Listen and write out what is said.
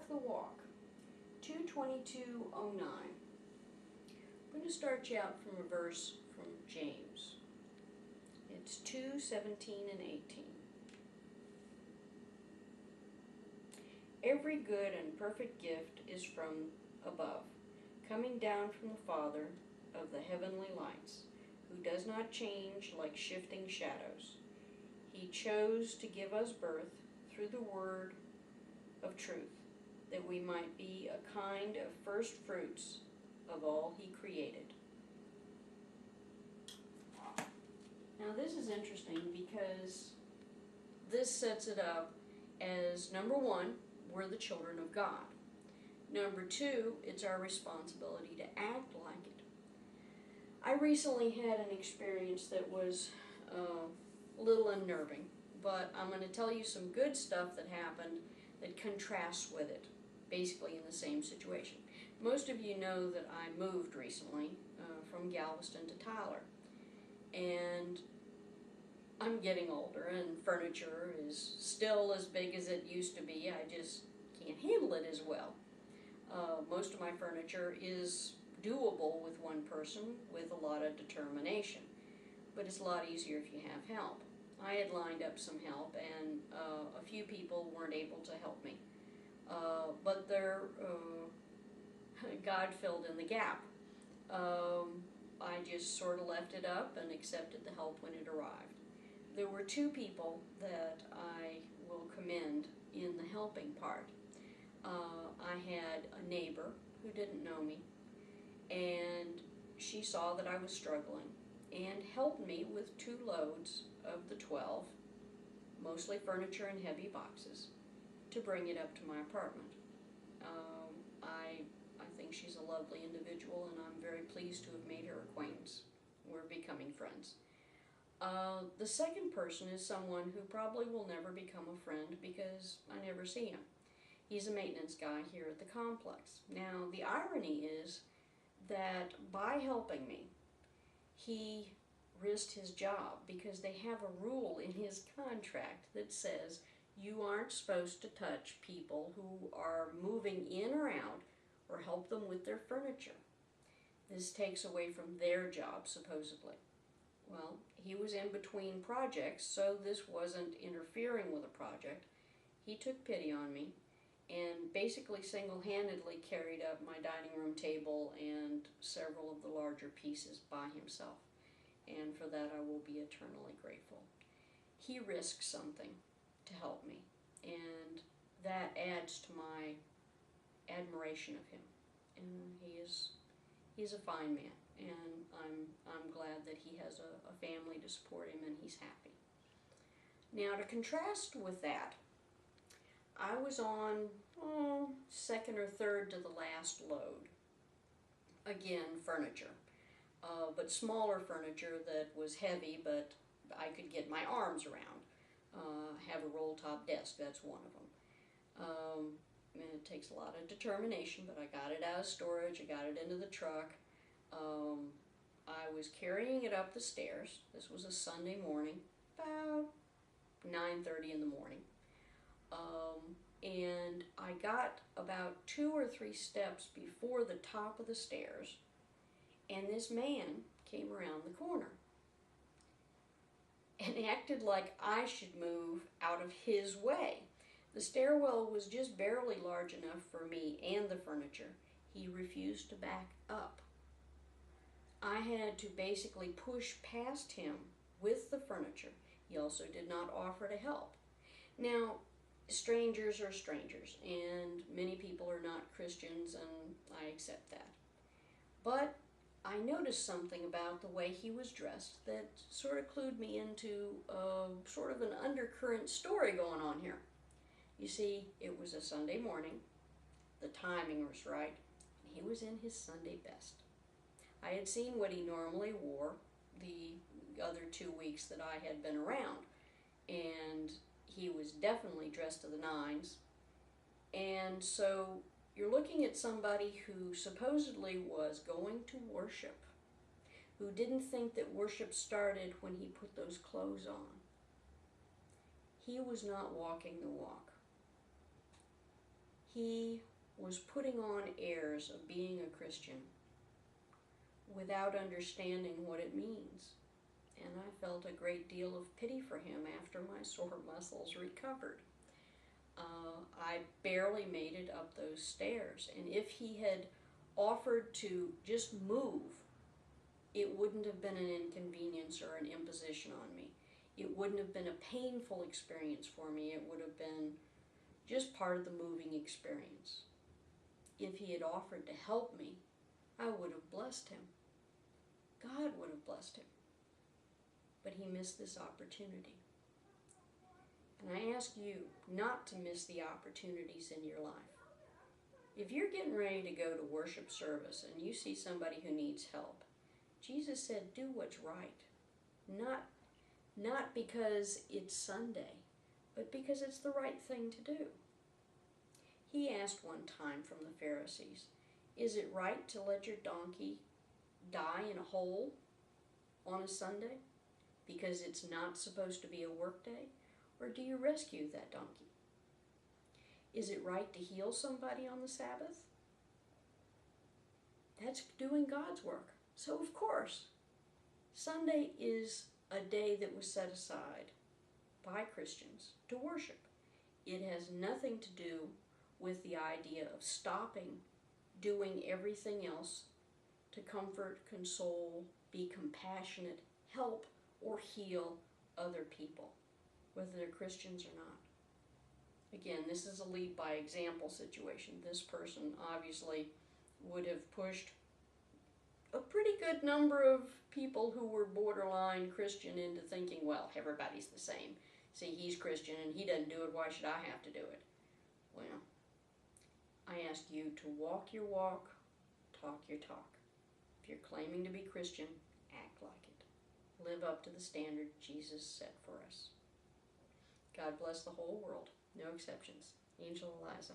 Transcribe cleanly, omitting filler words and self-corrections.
Walk the Walk, 2:22:09. I'm going to start you out from a verse from James. It's 2:17 and 18. Every good and perfect gift is from above, coming down from the Father of the heavenly lights, who does not change like shifting shadows. He chose to give us birth through the word of truth, that we might be a kind of first fruits of all he created. Now this is interesting because this sets it up as, number one, we're the children of God. Number two, it's our responsibility to act like it. I recently had an experience that was a little unnerving, but I'm going to tell you some good stuff that happened that contrasts with it, basically in the same situation. Most of you know that I moved recently from Galveston to Tyler, and I'm getting older and furniture is still as big as it used to be. I just can't handle it as well. Most of my furniture is doable with one person with a lot of determination, but it's a lot easier if you have help. I had lined up some help, and a few people weren't able to help me, but God filled in the gap. I just sort of left it up and accepted the help when it arrived. There were two people that I will commend in the helping part. I had a neighbor who didn't know me, and she saw that I was struggling and helped me with 2 loads of the 12, mostly furniture and heavy boxes, to bring it up to my apartment. I think she's a lovely individual, and I'm very pleased to have made her acquaintance. We're becoming friends. The second person is someone who probably will never become a friend because I never see him. He's a maintenance guy here at the complex. Now, the irony is that by helping me, he risked his job because they have a rule in his contract that says you aren't supposed to touch people who are moving in or out or help them with their furniture. This takes away from their job, supposedly. Well, he was in between projects, so this wasn't interfering with a project. He took pity on me and basically single-handedly carried up my dining room table and several of the larger pieces by himself. And for that I will be eternally grateful. He risked something to help me, and that adds to my admiration of him. And he's a fine man, and I'm glad that he has a family to support him and he's happy. Now, to contrast with that, I was on second or third to the last load. Again, furniture, but smaller furniture that was heavy but I could get my arms around. Have a roll-top desk, that's one of them. And it takes a lot of determination, but I got it out of storage, I got it into the truck. I was carrying it up the stairs. This was a Sunday morning, about 9:30 in the morning. And I got about 2 or 3 steps before the top of the stairs, and this man came around the corner and acted like I should move out of his way. The stairwell was just barely large enough for me and the furniture. He refused to back up. I had to basically push past him with the furniture. He also did not offer to help. Now, strangers are strangers, and many people are not Christians, and I accept that. But I noticed something about the way he was dressed that sort of clued me into sort of an undercurrent story going on here. You see, it was a Sunday morning, the timing was right, and he was in his Sunday best. I had seen what he normally wore the other 2 weeks that I had been around, and he was definitely dressed to the nines. And so you're looking at somebody who supposedly was going to worship, who didn't think that worship started when he put those clothes on. He was not walking the walk. he was putting on airs of being a Christian without understanding what it means. And I felt a great deal of pity for him after my sore muscles recovered. I barely made it up those stairs, and if he had offered to just move, it wouldn't have been an inconvenience or an imposition on me. It wouldn't have been a painful experience for me. It would have been just part of the moving experience. If he had offered to help me, I would have blessed him. God would have blessed him. But he missed this opportunity. And I ask you not to miss the opportunities in your life. If you're getting ready to go to worship service and you see somebody who needs help, Jesus said, do what's right. Not because it's Sunday, but because it's the right thing to do. He asked one time from the Pharisees, is it right to let your donkey die in a hole on a Sunday because it's not supposed to be a work day? Or do you rescue that donkey? Is it right to heal somebody on the Sabbath? That's doing God's work. So of course, Sunday is a day that was set aside by Christians to worship. It has nothing to do with the idea of stopping doing everything else to comfort, console, be compassionate, help, or heal other people, whether they're Christians or not. Again, this is a lead by example situation. This person obviously would have pushed a pretty good number of people who were borderline Christian into thinking, well, everybody's the same. See, he's Christian and he doesn't do it, why should I have to do it? Well, I ask you to walk your walk, talk your talk. If you're claiming to be Christian, act like it. Live up to the standard Jesus set for us. God bless the whole world, no exceptions. Angel Eliza.